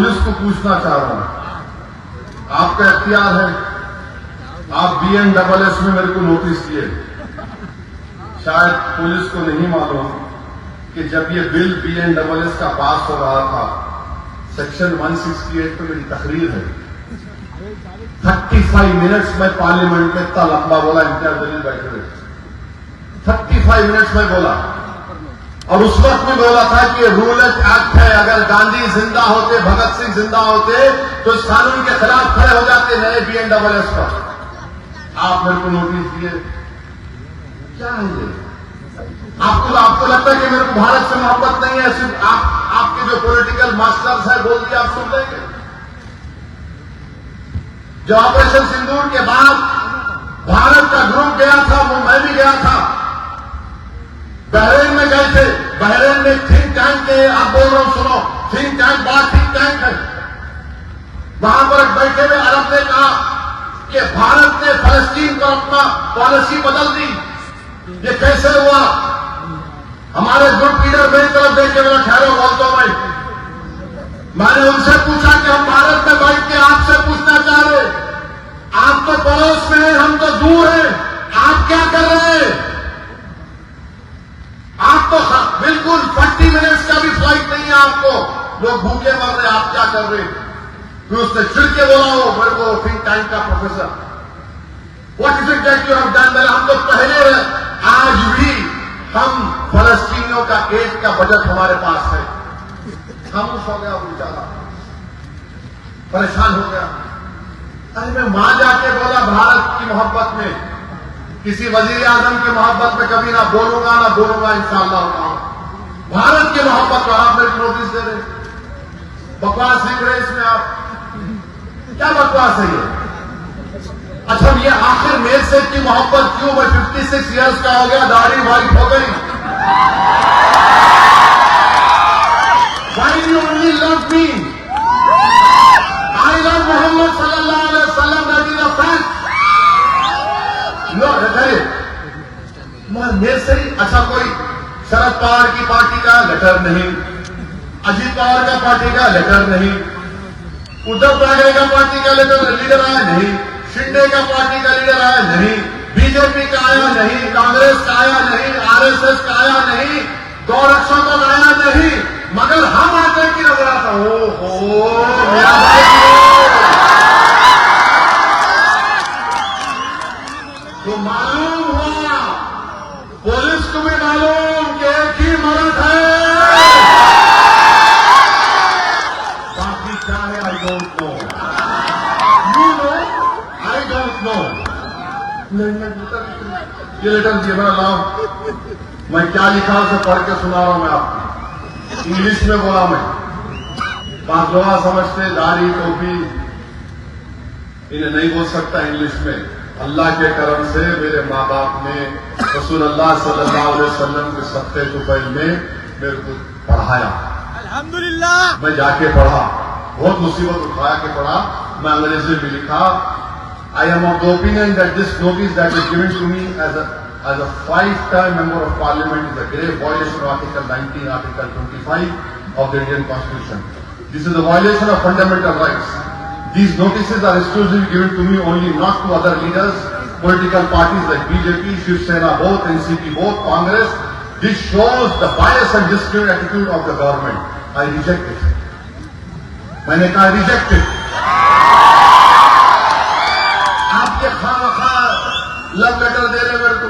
Police को पूछना चाह रहा हूं, आपका इख्तियार है, आप BNSS में मेरे को नोटिस दिए। शायद पुलिस को नहीं मालूम कि जब ये बिल BNSS का पास हो रहा था, सेक्शन 168 पे मेरी तकरीर है। 35 मिनट्स में पार्लियामेंट में इतना लंबा बोला, इम्तियाज जलील बैठे हुए 35 मिनट्स में बोला, और उस वक्त में बोला था कि रूल एक्ट है, अगर गांधी जिंदा होते, भगत सिंह जिंदा होते तो इस कानून के खिलाफ खड़े हो जाते नए BNSS पर। आप मेरे को नोटिस दिए, क्या है ये? आपको लगता है कि मेरे को भारत से मोहब्बत नहीं है, सिर्फ आपके जो पॉलिटिकल मास्टर्स है बोल दिया आप सुन लेंगे। जो ऑपरेशन सिंदूर के बाद भारत का ग्रुप गया था, वो मैं भी गया था, बहरेन में गए थे। बहरेन में थिंक टैंक के, आप बोल रहा हूं सुनो, थिंक टैंक बड़ा थिंक टैंक है। वहां पर बैठे हुए अरब ने कहा कि भारत ने फलस्तीन पर अपना पॉलिसी बदल दी। ये कैसे हुआ? हमारे ग्रुप लीडर मेरी तरफ देख के मेरा ठहरो बोलता हूं भाई, मैंने उनसे पूछा कि हम भारत में बैठ के आपसे पूछना चाह रहे, आप तो पड़ोस में हैं, हम तो दूर हैं, आप क्या कर रहे हैं? आप तो बिल्कुल 40 मिनट्स का भी फ्लाइट नहीं है आपको, लोग भूखे मर रहे, आप क्या कर रहे? फिर उसने चिड़ के बोला वो मेरे को थिंक टैंक का professor, what is it that you have done? हम तो पहले, आज भी हम फलस्तीनियों का एड का बजट हमारे पास है। खामोश हो गया, बेचारा परेशान हो गया। अरे मैं मां जाके बोला भारत की मोहब्बत में, किसी वजीर आजम की मोहब्बत में कभी ना बोलूंगा इंशाअल्लाह। भारत की मोहब्बत में आप मेरे नोटिस दे रहे, बकवास लिख रहे इसमें आप, क्या बकवास है ये? अच्छा ये आखिर मेरे से की मोहब्बत क्यों? मैं 56 इयर्स का हो गया, दाढ़ी वाइट हो गई। Why do you only love me? I love Muhammad sallallahu alaihi wasallam, that is a fact. मेरे से अच्छा कोई शरद पवार की पार्टी का लेटर नहीं, अजीत पवार का पार्टी का लेटर नहीं, उद्धव ठाकरे का पार्टी का लीडर आया नहीं, शिंदे का पार्टी का लीडर आया नहीं, बीजेपी का आया नहीं, कांग्रेस का आया नहीं, RSS का आया नहीं, गौरक्षों का आया नहीं, मगर हम आते की नजर आता। ओहो मेरा तो मालूम हुआ, पुलिस को भी मालूम कि एक ही मर्द है, बाकी क्या है I don't know, you know I don't know. ये लेटर दिए मेरा नाम, मैं क्या लिखा उसे पढ़ के सुना रहा हूं मैं आपको, इंग्लिश में बोला मैं। पांच लोहा समझते, दाढ़ी टोपी इन्हें नहीं बोल सकता इंग्लिश में। अल्लाह के करम से मेरे माँ बाप ने रसूलुल्लाह सल्लल्लाहु अलैहि वसल्लम के सत्ते तुफैल में मेरे को पढ़ाया, अल्हम्दुलिल्लाह। मैं जाके पढ़ा, बहुत मुसीबत उठाया के पढ़ा, मैं अंग्रेजी में लिखा। I am of the opinion that this notice that is given to me as a 5-term member of parliament is a grave violation of Article 19, Article 25 of the Indian Constitution. This is a violation of fundamental rights. These notices are exclusively given to me only, not to other leaders, political parties like BJP, Shiv Sena, both NCP, both Congress. This shows the bias and discriminatory attitude of the government. I reject it. मैंने कहा reject it. आपके खामखा love letter दे रहे मेरे को।